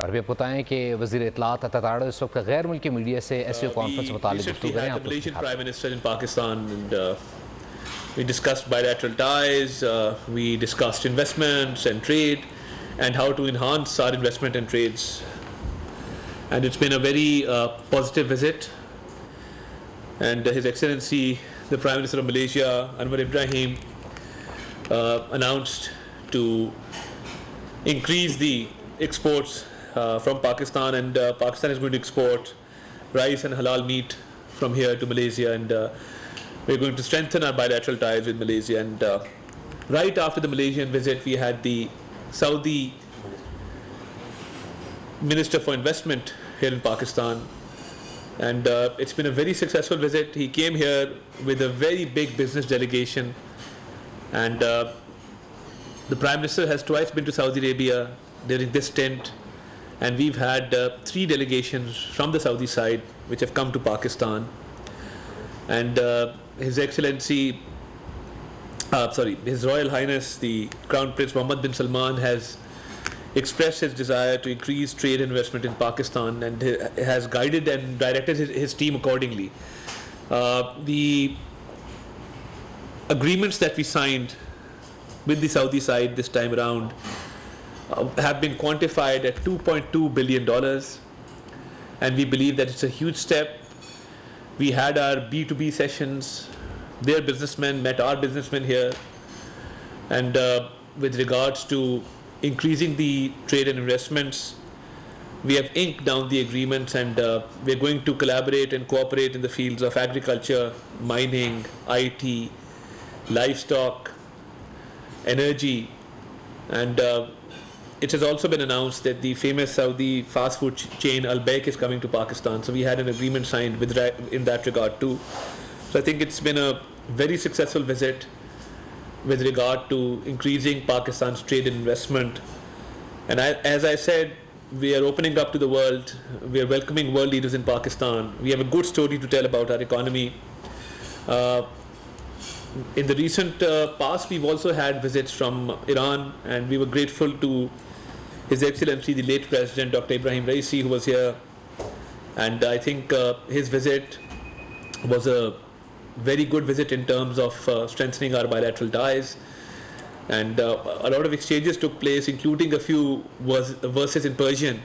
और भी बताएं कि वज़ीर इत्तलात अता तारड़ इस वक्त गैर मुल्की मीडिया से SCO कॉन्फ्रेंस मुतालिक गुफ्तगू करें। Malaysian Prime Minister in Pakistan, and we discussed bilateral ties, we discussed investments and trade and how to enhance our investment and trades, and it's been a very positive visit. And His Excellency the Prime Minister of Malaysia, Anwar Ibrahim, announced to increase the exports from Pakistan, and Pakistan is going to export rice and halal meat from here to Malaysia, and we're going to strengthen our bilateral ties with Malaysia. And right after the Malaysian visit, we had the Saudi Minister for Investment here in Pakistan, and it's been a very successful visit. He came here with a very big business delegation, and the Prime Minister has twice been to Saudi Arabia during this stint, and we've had 3 delegations from the Saudi side which have come to Pakistan. And His Excellency, His Royal Highness the Crown Prince Mohammed bin Salman has expressed his desire to increase trade and investment in Pakistan, and has guided and directed his team accordingly. The agreements that we signed with the Saudi side this time around have been quantified at $2.2 billion, and we believe that it's a huge step. We had our B2B sessions, their businessmen met our businessmen here, and with regards to increasing the trade and investments, we have inked down the agreements, and we're going to collaborate and cooperate in the fields of agriculture, mining, IT, livestock, energy, and it has also been announced that the famous Saudi fast food chain Al-Baik is coming to Pakistan. So we had an agreement signed in that regard too. So I think it's been a very successful visit with regard to increasing Pakistan's trade and investment. And as I said, we are opening up to the world. We are welcoming world leaders in Pakistan. We have a good story to tell about our economy. In the recent past, we've also had visits from Iran, and we were grateful to His Excellency the late President Dr. Ibrahim Raisi, who was here, and I think his visit was a very good visit in terms of strengthening our bilateral ties, and a lot of exchanges took place, including a few verses in Persian,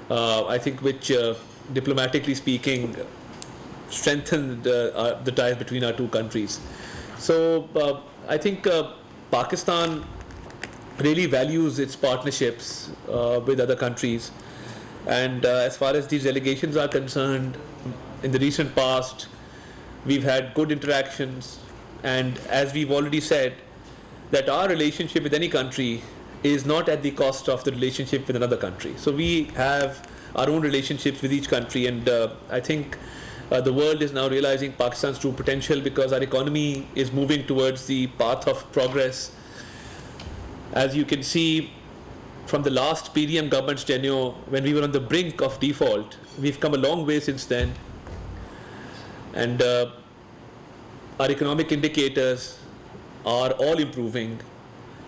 I think, which diplomatically speaking strengthened the ties between our two countries. So I think Pakistan really values its partnerships with other countries, and as far as these delegations are concerned, in the recent past we've had good interactions, and as we've already said, that our relationship with any country is not at the cost of the relationship with another country. So we have our own relationships with each country, and I think the world is now realizing Pakistan's true potential, because our economy is moving towards the path of progress. As you can see from the last PDM government's tenure, when we were on the brink of default, we've come a long way since then, and our economic indicators are all improving.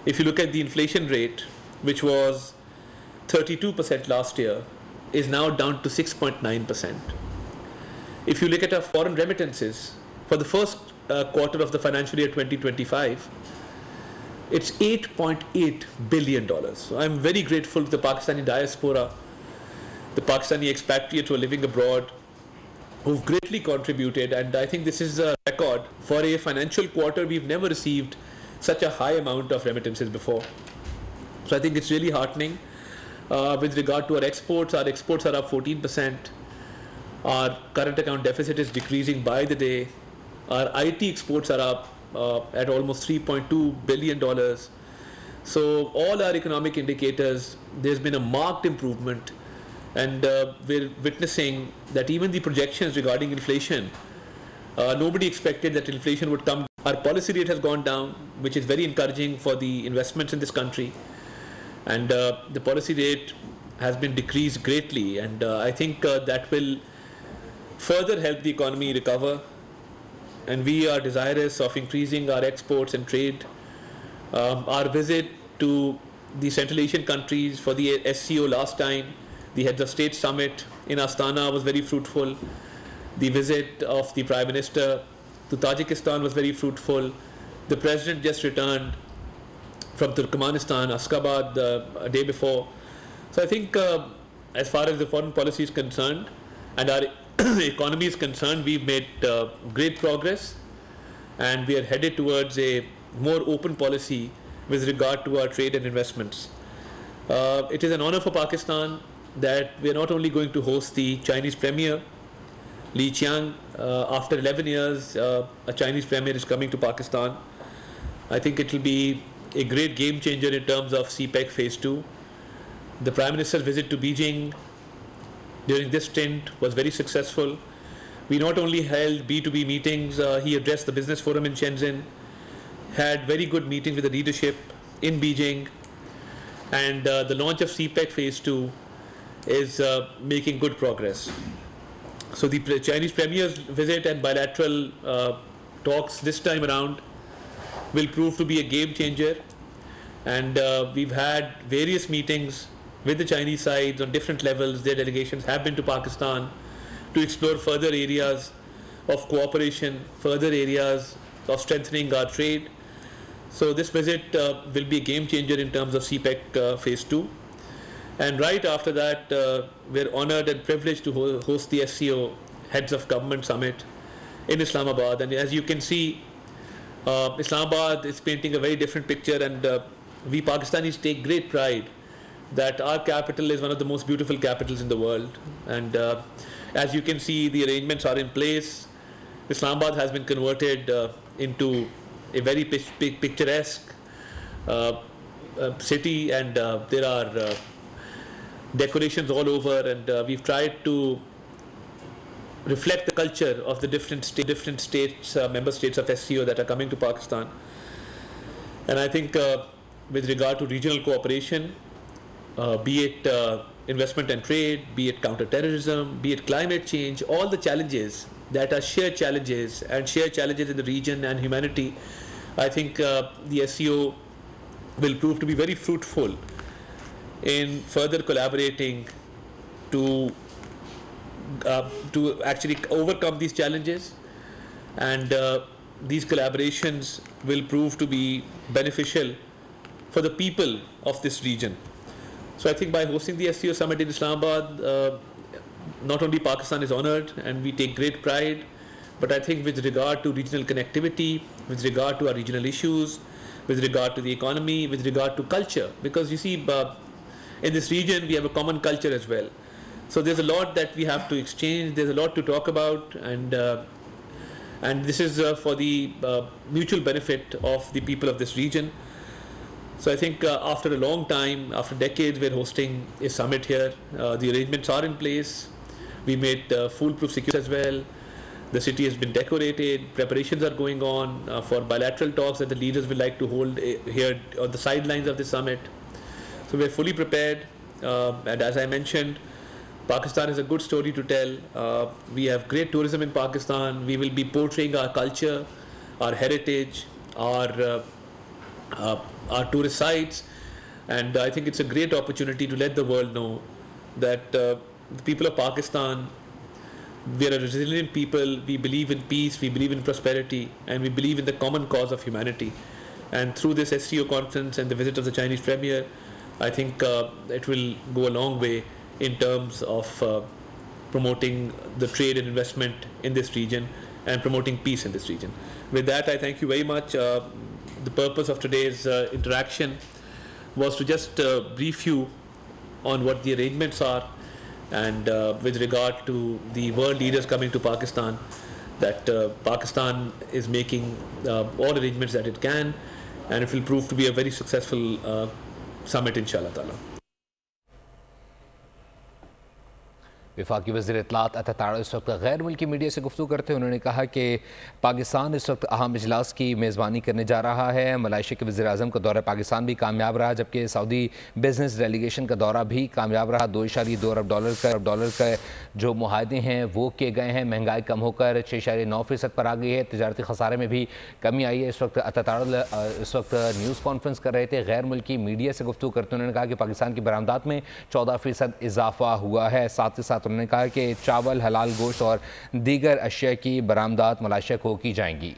If you look at the inflation rate, which was 32% last year, is now down to 6.9%. If you look at our foreign remittances for the first quarter of the financial year 2025, it's $8.8 billion. So I'm very grateful to the Pakistani diaspora, the Pakistani expatriates who are living abroad, who've greatly contributed, and I think this is a record. For a financial quarter, we've never received such a high amount of remittances before. So I think it's really heartening. With regard to our exports are up 14%. Our current account deficit is decreasing by the day. Our IT exports are up at almost $3.2 billion. So all our economic indicators, there's been a marked improvement, and we're witnessing that even the projections regarding inflation, nobody expected that inflation would come. Our policy rate has gone down, which is very encouraging for the investments in this country, and the policy rate has been decreased greatly, and I think that will further help the economy recover, and we are desirous of increasing our exports and trade. Our visit to the Central Asian countries for the SCO last time The Heads of State Summit in Astana was very fruitful. The visit of the Prime Minister to Tajikistan was very fruitful. The President just returned from Turkmenistan, Ashgabat, a day before. So I think as far as the foreign policy is concerned and our economy is concerned, we've made great progress, and we are headed towards a more open policy with regard to our trade and investments. It is an honor for Pakistan that we are not only going to host the Chinese Premier, Li Qiang. After 11 years, a Chinese Premier is coming to Pakistan. I think it will be a great game changer in terms of CPEC Phase 2. The Prime Minister's visit to Beijing during this stint was very successful. We not only held B2B meetings, he addressed the business forum in Shenzhen, had very good meetings with the leadership in Beijing, and the launch of CPEC Phase 2 is making good progress. So the Chinese Premier's visit and bilateral talks this time around will prove to be a game changer, and we've had various meetings with the Chinese sides on different levels. Their delegations have been to Pakistan to explore further areas of cooperation, further areas of strengthening our trade. So this visit will be a game changer in terms of CPEC Phase 2. And right after that, we're honored and privileged to host the SCO Heads of Government Summit in Islamabad. And as you can see, Islamabad is painting a very different picture, and we Pakistanis take great pride that our capital is one of the most beautiful capitals in the world. And as you can see, the arrangements are in place. Islamabad has been converted into a very picturesque city, and there are decorations all over, and we've tried to reflect the culture of the different states, member states of SCO that are coming to Pakistan. And I think with regard to regional cooperation, be it investment and trade, be it counter-terrorism, be it climate change, all the challenges that are shared challenges and shared challenges in the region and humanity, I think the SCO will prove to be very fruitful in further collaborating to actually overcome these challenges, and these collaborations will prove to be beneficial for the people of this region. So I think by hosting the SCO Summit in Islamabad, not only Pakistan is honored and we take great pride, but I think with regard to regional connectivity, with regard to our regional issues, with regard to the economy, with regard to culture, because you see in this region we have a common culture as well. So there's a lot that we have to exchange, there's a lot to talk about, and this is for the mutual benefit of the people of this region. So I think after a long time, after decades, we're hosting a summit here. The arrangements are in place. We made foolproof security as well. The city has been decorated. Preparations are going on for bilateral talks that the leaders will like to hold here on the sidelines of the summit. So we're fully prepared. And as I mentioned, Pakistan is a good story to tell. We have great tourism in Pakistan. We will be portraying our culture, our heritage, our tourist sites, and I think it's a great opportunity to let the world know that the people of Pakistan, we are a resilient people. We believe in peace, we believe in prosperity, and we believe in the common cause of humanity. And through this SCO conference and the visit of the Chinese Premier, I think it will go a long way in terms of promoting the trade and investment in this region and promoting peace in this region. With that, I thank you very much. The purpose of today's interaction was to just brief you on what the arrangements are, and with regard to the world leaders coming to Pakistan, that Pakistan is making all arrangements that it can, and it will prove to be a very successful summit, inshallah ta'ala. वफाकी वज़ीर इत्तलात अता तारर इस वक्त गैर मुल्की media से गुफ्तगू करते हुए उन्होंने कहा कि पाकिस्तान इस वक्त अहम इजलास की मेज़बानी करने जा रहा है। मलेशिया के वज़ीर आज़म का दौरा पाकिस्तान भी कामयाब रहा, जबकि सऊदी बिजनेस डेलीगेशन का दौरा भी कामयाब रहा। 2.2 अरब डॉलर का जो मुआहदे हैं वो किए गए हैं। महंगाई कम होकर 6.9% पर आ गई है। तजारती खसारे में भी कमी आई है। इस वक्त अता तारर इस वक्त न्यूज़ कॉन्फ्रेंस कर रहे थे। गैर मुल्की मीडिया से गुफ्तगू करते उन्होंने कहा कि पाकिस्तान की बरामदात में 14% इजाफा हुआ है। साथ ही साथ उन्होंने कहा कि चावल, हलाल गोश्त और दीगर अशिया की बरामदात मलेशिया को की जाएंगी।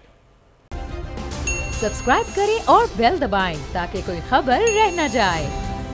सब्सक्राइब करें और बेल दबाएं ताकि कोई खबर रह न जाए।